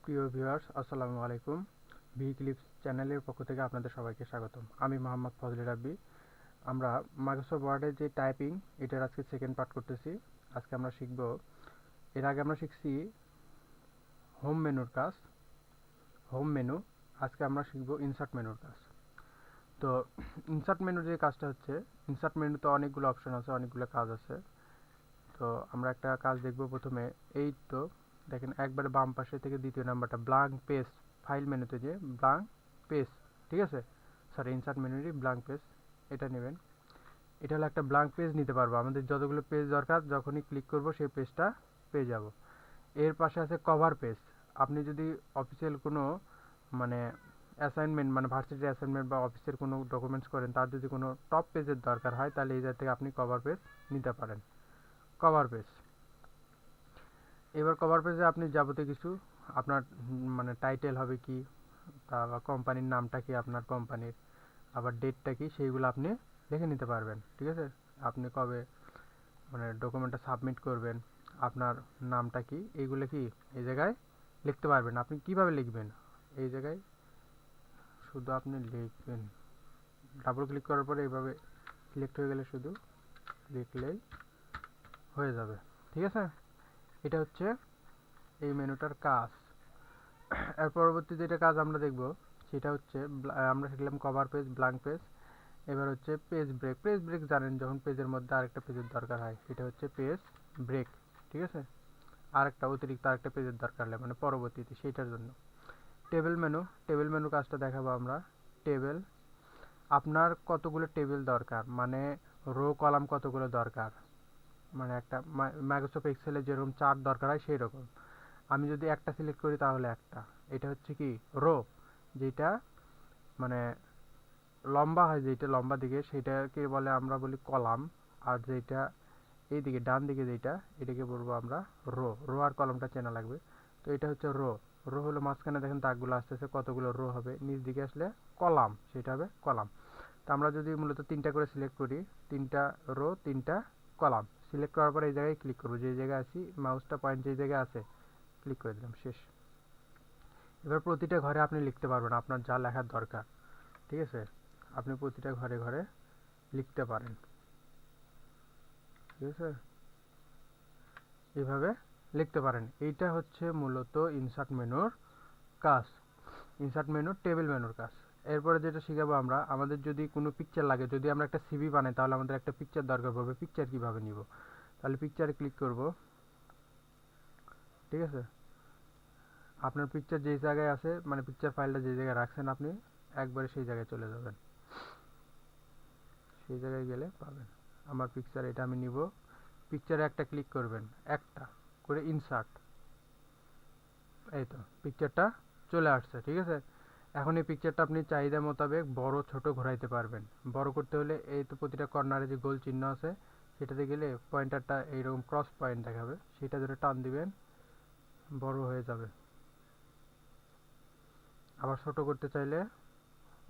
প্রিয় ভিউয়ার্স, আসসালামু আলাইকুম। ভি ক্লিপস চ্যানেলের পক্ষ থেকে আপনাদের সবাইকে স্বাগতম। আমি মোহাম্মদ ফজলে রাব্বি। আমরা মাইক্রোসফট ওয়ার্ডের যে টাইপিং, এটার আজকে সেকেন্ড পার্ট করতেছি। আজকে আমরা শিখব, এর আগে আমরা শিখছি হোম মেনুর কাজ, হোম মেনু। আজকে আমরা শিখব ইনসার্ট মেনুর কাজ। তো ইনসার্ট মেনুর যে কাজটা হচ্ছে, ইনসার্ট মেনুতে অনেকগুলো অপশন আছে, অনেকগুলো কাজ আছে। তো আমরা একটা কাজ দেখব প্রথমে। এই তো দেখেন, একবারে বাম পাশে থেকে দ্বিতীয় নাম্বারটা ব্ল্যাঙ্ক পেজ, ফাইল মেনুতে যে ব্ল্যাঙ্ক পেজ, ঠিক আছে, সরি, ইনসার্ট মেনুরই ব্ল্যাঙ্ক পেজ, এটা নেবেন। এটা হলো একটা ব্ল্যাঙ্ক পেজ নিতে পারবো, আমাদের যতগুলো পেজ দরকার যখনই ক্লিক করব সেই পেজটা পেয়ে যাব। এর পাশে আছে কভার পেজ। আপনি যদি অফিসিয়াল কোনো মানে অ্যাসাইনমেন্ট, মানে ভার্সিটি অ্যাসাইনমেন্ট বা অফিসের কোনো ডকুমেন্টস করেন, তার যদি কোনো টপ পেজের দরকার হয়, তাহলে এই জায়গা থেকে আপনি কভার পেজ নিতে পারেন। কভার পেজ, এবার কভার পেজে আপনি যাবতীয় কিছু আপনার মানে টাইটেল হবে কি, তারপর কোম্পানির নামটা কি আপনার কোম্পানির, আবার ডেটটা কি, সেইগুলো আপনি লিখে নিতে পারবেন। ঠিক আছে, আপনি কবে মানে ডকুমেন্টটা সাবমিট করবেন, আপনার নামটা কি, এইগুলো কি এই জায়গায় লিখতে পারবেন। আপনি কিভাবে লিখবেন, এই জায়গায় শুধু আপনি লিখবেন, ডাবল ক্লিক করার পরে এইভাবে সিলেক্ট হয়ে গেলে শুধু লিখলেই হয়ে যাবে। ঠিক আছে, এটা হচ্ছে এই মেনুটার কাজ। এর পরবর্তী যেটা কাজ আমরা দেখব, সেটা হচ্ছে আমরা শিখলাম কভার পেজ, ব্ল্যাঙ্ক পেজ। এবার হচ্ছে পেজ ব্রেক। পেজ ব্রেক জানেন, যখন পেজের মধ্যে আরেকটা পেজের দরকার হয়, সেটা হচ্ছে পেজ ব্রেক। ঠিক আছে, আরেকটা অতিরিক্ত আরেকটা পেজের দরকার হলে মানে পরবর্তীতে সেইটার জন্য। টেবিল মেনু, টেবিল মেনু কাজটা দেখাবো আমরা। টেবিল, আপনার কতগুলো টেবিল দরকার, মানে রো কলাম কতগুলো দরকার, মানে একটা মাইক্রোসফট এক্সেলে যেরকম চার্ট দরকার হয় সেই রকম। আমি যদি একটা সিলেক্ট করি তাহলে একটা, এটা হচ্ছে কি রো, যেটা মানে লম্বা হয়, যেটা লম্বা দিকে সেটাকে বলে, আমরা বলি কলাম। আর যেটা এই দিকে ডান দিকে যেটা, এটাকে বলবো আমরা রো। রো আর কলামটা চেনা লাগবে। তো এটা হচ্ছে রো। রো হলো মাঝখানে দেখেন দাগগুলো আসতেছে, কতগুলো রো হবে। নিচ দিকে আসলে কলাম, সেটা হবে কলাম। তো আমরা যদি মূলত তিনটা করে সিলেক্ট করি, তিনটা রো তিনটা কলাম সিলেক্ট করার পরে এই জায়গায় ক্লিক করবো, যে জায়গায় আছি মাউসটা পয়েন্ট যে জায়গায় আছে ক্লিক করে দিলাম, শেষ। এবার প্রতিটা ঘরে আপনি লিখতে পারবেন আপনার যা লেখার দরকার। ঠিক আছে, আপনি প্রতিটা ঘরে ঘরে লিখতে পারেন। ঠিক আছে, এইভাবে লিখতে পারেন। এইটা হচ্ছে মূলত ইনসার্ট মেনুর কাজ, ইনসার্ট মেনুর টেবিল মেনুর কাজ। এরপরে যেটা শিখাবো আমরা, আমাদের যদি কোনো পিকচার লাগে, যদি আমরা একটা সিভি বানাই, তাহলে আমাদের একটা পিকচার দরকার পড়বে। পিকচার কিভাবে নিব, তাহলে পিকচারে ক্লিক করব। ঠিক আছে, আপনার পিকচার যেই জায়গায় আছে, মানে পিকচার ফাইলটা যে জায়গায় রাখছেন আপনি, একবারে সেই জায়গায় চলে যাবেন। সেই জায়গায় গেলে পাবেন। আমার পিকচার এটা আমি নিব, পিকচারে একটা ক্লিক করবেন, একটা করে ইনসার্ট। এই তো পিকচারটা চলে আসছে। ঠিক আছে, এখন এই পিকচারটা আপনি চাহিদা মোতাবেক বড় ছোট ঘোরাইতে পারবেন। বড় করতে হলে এই তো প্রতিটা কর্নারে যে গোল চিহ্ন আছে, সেটাতে গেলে পয়েন্টারটা এইরকম ক্রস পয়েন্ট দেখাবে, সেটা ধরে টান দিবেন, বড় হয়ে যাবে। আবার ছোট করতে চাইলে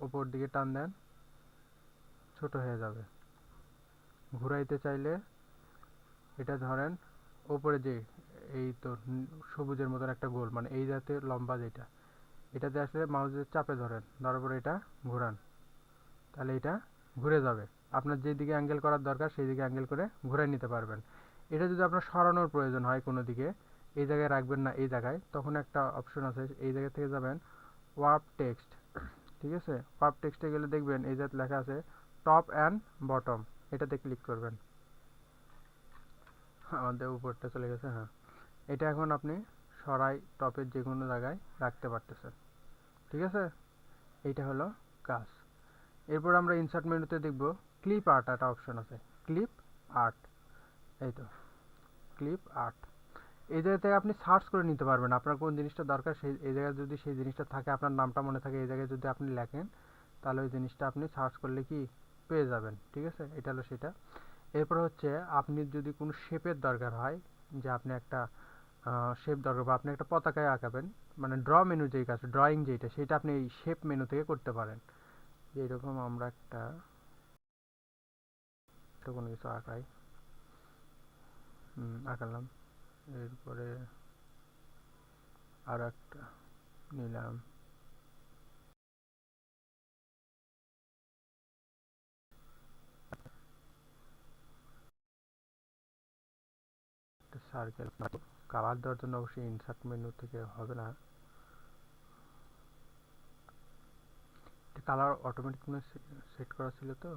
উপর দিকে টান দেন, ছোট হয়ে যাবে। ঘুরাইতে চাইলে এটা ধরেন উপরে যে এই তো সবুজের মতন একটা গোল, মানে এই জাতীয় লম্বা যেটা, এটাতে আসলে মাউসের চাপে ধরেন, ধরার পরে এটা ঘুরান, তাহলে এটা ঘুরে যাবে। আপনার যে দিকে অ্যাঙ্গেল করার দরকার সেই দিকে অ্যাঙ্গেল করে ঘুরে নিতে পারবেন। এটা যদি আপনার সরানোর প্রয়োজন হয় কোনো দিকে, এই জায়গায় রাখবেন না, এই জায়গায়, তখন একটা অপশন আছে, এই জায়গা থেকে যাবেন ওয়ার্প টেক্সট। ঠিক আছে, ওয়ার্প টেক্সটে গেলে দেখবেন এই জায়গায় লেখা আছে টপ অ্যান্ড বটম, এটাতে ক্লিক করবেন। আমাদের উপরটা চলে গেছে, হ্যাঁ। এটা এখন আপনি সরাই টপের যে কোনো জায়গায় রাখতে পারতেছেন। ঠিক আছে, এইটা হলো কাজ। এরপর আমরা ইনসার্ট মেনুতে দেখব ক্লিপ আর্ট, একটা অপশন আছে, ক্লিপ আর্ট। এই তো ক্লিপ আর্ট, এই জায়গা থেকে আপনি সার্চ করে নিতে পারবেন আপনার কোন জিনিসটা দরকার। সেই এই জায়গায় যদি সেই জিনিসটা থাকে, আপনার নামটা মনে থাকে, এই জায়গায় যদি আপনি লেখেন, তাহলে ওই জিনিসটা আপনি সার্চ করলে কি পেয়ে যাবেন। ঠিক আছে, এটা হলো সেটা। এরপর হচ্ছে আপনি যদি কোনো শেপের দরকার হয়, যে আপনি একটা শেপ দরকার, বা আপনি একটা পতাকায় আঁকাবেন, মানে ড্র মেনু যেই কাজ, ড্রয়িং যেটা, সেটা আপনি এই শেপ মেনু থেকে করতে পারেন। যেরকম আমরা একটা কোনো কিছু আঁকাই, আঁকালাম, এরপরে আর একটা নিলাম। সার্কেল কালার দেওয়ার জন্য অবশ্যই ইনসার্ট মেনু থেকে হবে না, কালার অটোমেটিক সেট করা ছিল তো।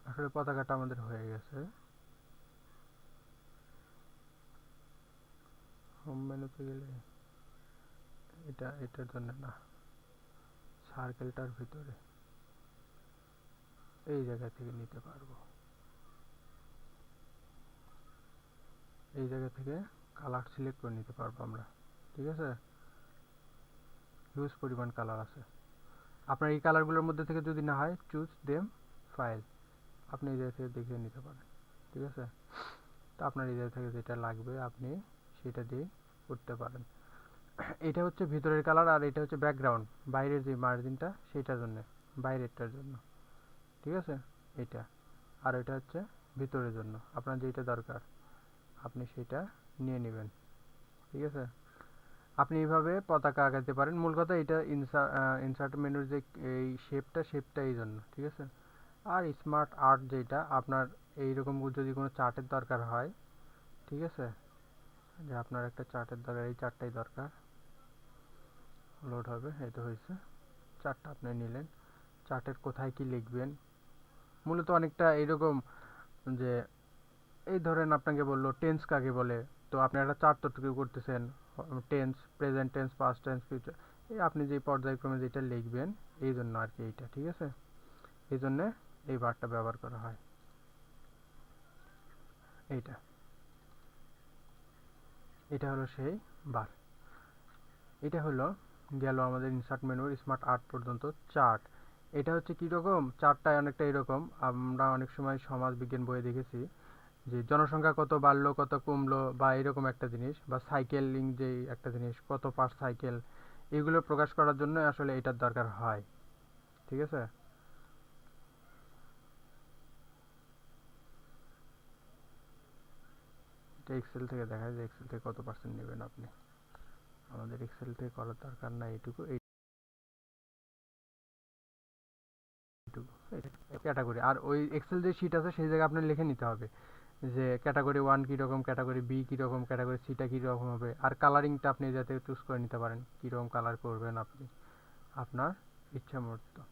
আসলে পতাকাটা আমাদের হয়ে গেছে। হোম মেনুতে গেলে এটার জন্য না, সার্কেলটার ভিতরে এই জায়গা থেকে নিতে পারবো। এই জায়গা থেকে কালার সিলেক্ট করে নিতে পারবো আমরা, ঠিক আছে। হিউজ পরিমাণ কালার আছে। আপনার এই কালারগুলোর মধ্যে থেকে যদি না হয়, চুজ দেম ফাইল, আপনি এই জায়গা থেকে দেখে নিতে পারেন, ঠিক আছে। তো আপনার এই জায়গা থেকে যেটা লাগবে আপনি সেটা দিয়ে করতে পারেন। এটা হচ্ছে ভিতরের কালার, আর এটা হচ্ছে ব্যাকগ্রাউন্ড, বাইরের যে মার্জিনটা সেটার জন্য, বাইরেরটার জন্য, ঠিক আছে। এটা আর এটা হচ্ছে ভিতরের জন্য, আপনার যেটা দরকার আপনি সেটা নিয়ে নেবেন, ঠিক আছে। আপনি এইভাবে পতাকা আঁকাতে পারেন। মূল কথা এটা ইনসার্ট মেনুর যে এই শেপটা এই জন্য, ঠিক আছে। আর স্মার্ট আর্ট যেটা আপনার এইরকম যদি কোনো চার্টের দরকার হয়, ঠিক আছে, যে আপনার একটা চার্টের দরকার, এই চার্টটাই দরকার, লোড হবে, এই তো হয়েছে। চার্টটা আপনি নিলেন, চার্টের কোথায় কি লিখবেন, মূলত অনেকটা এইরকম যে এই ধরেন আপনাকে বললো টেন্স কাকে বলে, তো আপনি একটা চার্ট তৈরি করতেছেন, tense, present tense, past tense, future, এই আপনি যে পর্যায়ক্রমে যেটা লিখবেন এই জন্য আর কি এইটা, ঠিক আছে। এই জন্যে এই বারটা ব্যবহার করা হয়। এইটা এটা হলো সেই বার। এটা হলো গেল আমাদের ইনসার্ট মেনুর স্মার্ট আর্ট পর্যন্ত চার্ট। এটা হচ্ছে কীরকম, চার্টটা অনেকটা এরকম, আমরা অনেক সময় সমাজ বিজ্ঞান বইয়ে দেখেছি যে জনসংখ্যা কত বাড়লো কত কমলো, বা এরকম একটা জিনিস, বা সাইকেলিং যে একটা জিনিস, কত পার সাইকেল, এগুলো প্রকাশ করার জন্য আসলে এটার দরকার হয়, ঠিক আছে। এটা এক্সেল থেকে দেখা যায়, এক্সেল থেকে কত পার্সেন্ট নেবেন আপনি, আমাদের এক্সেল থেকে করার দরকার নাই, এইটুকু এইটুকু ক্যাটাগরি। আর ওই এক্সেল যে শিট আছে সেই জায়গায় আপনার লিখে নিতে হবে যে ক্যাটাগরি 1 কীরকম, ক্যাটাগরি বি কীরকম, ক্যাটাগরি সিটা কীরকম হবে, আর কালারিংটা আপনি যাতে চুজ করে নিতে পারেন কীরকম কালার করবেন আপনি আপনার ইচ্ছা মতো,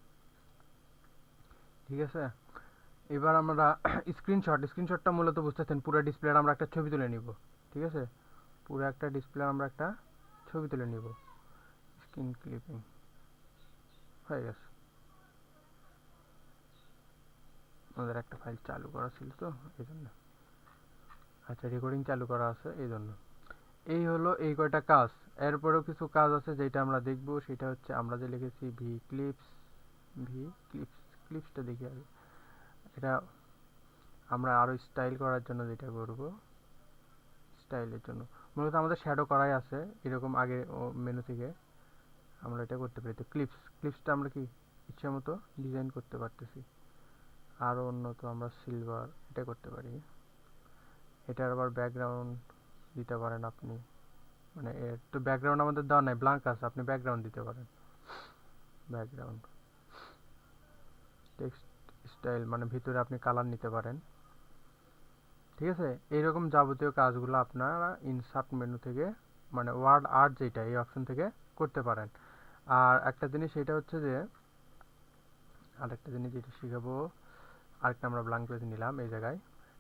ঠিক আছে। এবার আমরা স্ক্রিনশটটা মূলত বুঝতেছেন, পুরো ডিসপ্লের আমরা একটা ছবি তুলে নিব, ঠিক আছে। পুরো একটা ডিসপ্লে আমরা একটা ছবি তুলে নিব, স্ক্রিন ক্লিপিং হয়ে গেছে। আমাদের একটা ফাইল চালু করা ছিল তো এই জন্য, আচ্ছা রেকর্ডিং চালু করা আছে এই জন্য। এই হলো এই কয়টা কাজ। এরপরেও কিছু কাজ আছে যেটা আমরা দেখব, সেটা হচ্ছে আমরা যে লিখেছি ভি ক্লিপসটা দেখি আগে। এটা আমরা আরো স্টাইল করার জন্য যেটা করব, স্টাইলের জন্য মূলত আমাদের শ্যাডো করাই আছে এরকম আগে মেনু থেকে আমরা এটা করতে পারি। তো ক্লিপসটা আমরা কি ইচ্ছা মতো ডিজাইন করতে পারতেছি। আরও উন্নত আমরা সিলভার এটা করতে পারি। এটার আবার ব্যাকগ্রাউন্ড দিতে পারেন আপনি, মানে এর তো ব্যাকগ্রাউন্ড আমাদের দেওয়া নাই, ব্ল্যাঙ্ক আছে, আপনি ব্যাকগ্রাউন্ড দিতে পারেন। ব্যাকগ্রাউন্ড টেক্সট স্টাইল মানে ভিতরে আপনি কালার নিতে পারেন, ঠিক আছে। এইরকম যাবতীয় কাজগুলো আপনারা ইনসার্ট মেনু থেকে মানে ওয়ার্ড আর্ট যেটা এই অপশন থেকে করতে পারেন। আর একটা জিনিস সেটা হচ্ছে যে আরেকটা জিনিস যেটা শিখাবো, আরেকটা আমরা ব্ল্যাঙ্ক পেজ নিলাম এই জায়গায়,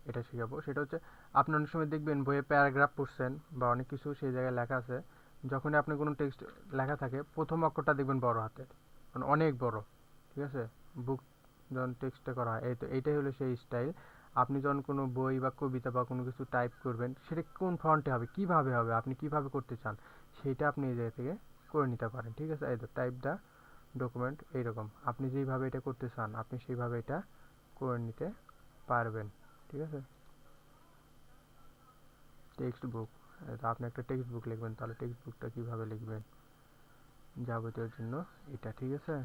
এটা শিখাবো। সেটা হচ্ছে আপনি অনেক সময় দেখবেন বইয়ে প্যারাগ্রাফ পড়ছেন বা অনেক কিছু সেই জায়গায় লেখা আছে, যখনই আপনি কোনো টেক্সট লেখা থাকে প্রথম অক্ষরটা দেখবেন বড় হাতের, মানে অনেক বড়, ঠিক আছে। বুক যখন টেক্সটে করা হয়, এই তো এইটাই হলো সেই স্টাইল। আপনি যখন কোনো বই বা কবিতা বা কোনো কিছু টাইপ করবেন, সেটা কোন ফন্টে হবে, কিভাবে হবে, আপনি কিভাবে করতে চান, সেইটা আপনি এই জায়গা থেকে করে নিতে পারেন, ঠিক আছে। এই তো টাইপ দা ডকুমেন্ট, এইরকম আপনি যেইভাবে এটা করতে চান আপনি সেইভাবে এটা করে নিতে পারবেন, ঠিক আছে। টেক্সট বুক, আপনি একটা টেক্সট বুক লিখবেন, তাহলে টেক্সট বুকটা কীভাবে লিখবেন যাবতীয় জন্য এটা, ঠিক আছে।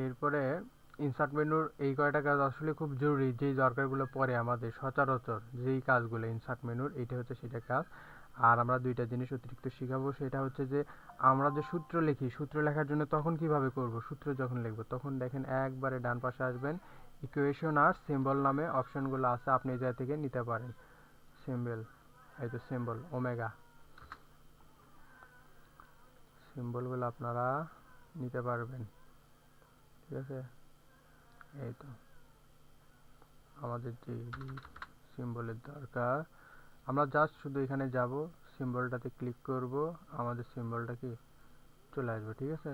এরপরে ইনসার্ট মেনুর এই কয়টা কাজ আসলে খুব জরুরি, যেই দরকারগুলো পড়ে আমাদের সচরাচর যেই কাজগুলো ইনসার্ট মেনুর, এইটা হচ্ছে সেটা কাজ। আর আমরা দুইটা জিনিস অতিরিক্ত শিখাবো, সেটা হচ্ছে যে আমরা যে সূত্র লিখি, সূত্র লেখার জন্য তখন কিভাবে করব, সূত্র যখন লিখবো তখন দেখেন একবারে ডান পাশে আসবেন, ইকুয়েশন আর সিম্বল নামে অপশনগুলো আছে, আপনি এই জায়গা থেকে নিতে পারেন। সিম্বল, এই তো সিম্বল ওমেগা, সিম্বলগুলো আপনারা নিতে পারবেন, ঠিক আছে। এই তো আমাদের যে সিম্বলের দরকার, আমরা জাস্ট শুধু এখানে যাব, সিম্বলটাতে ক্লিক করব, আমাদের সিম্বলটা কি চলে আসবে, ঠিক আছে।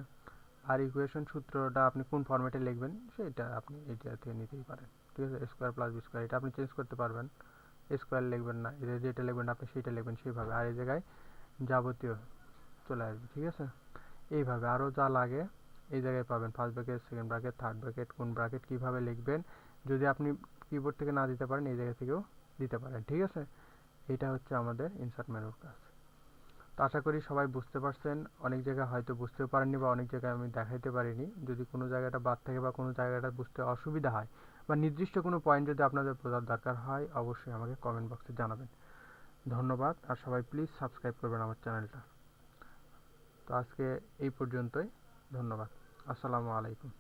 আর ইকুয়েশন সূত্রটা আপনি কোন ফরম্যাটে লিখবেন সেটা আপনি এটা থেকে নিতেই পারেন, ঠিক আছে। স্কোয়ার প্লাস বি স্কোয়ার, এটা আপনি চেঞ্জ করতে পারবেন, স্কোয়ার লিখবেন না, এটা যেটা লিখবেন আপনি সেটা লিখবেন সেইভাবে, আর এই জায়গায় যাবতীয় চলে আসবে, ঠিক আছে। এইভাবে আরও যা লাগে এই জায়গায় পাবেন, first bracket, second bracket, third bracket, কোন ব্র্যাকেট কীভাবে লিখবেন, যদি আপনি কিবোর্ড থেকে না দিতে পারেন এই জায়গা থেকেও দিতে পারেন, ঠিক আছে। এইটা হচ্ছে আমাদের ইনসার্ট মেনুর কাজ। তো আশা করি সবাই বুঝতে পারছেন, অনেক জায়গায় হয়তো বুঝতেও পারেননি বা অনেক জায়গায় আমি দেখাইতে পারিনি। যদি কোনো জায়গাটা বাদ থাকে বা কোনো জায়গাটা বুঝতে অসুবিধা হয় বা নির্দিষ্ট কোনো পয়েন্ট যদি আপনাদের বোঝার দরকার হয়, অবশ্যই আমাকে কমেন্ট বক্সে জানাবেন। ধন্যবাদ, আর সবাই প্লিজ সাবস্ক্রাইব করবেন আমার চ্যানেলটা। তো আজকে এই পর্যন্তই, ধন্যবাদ, আসসালামু আলাইকুম।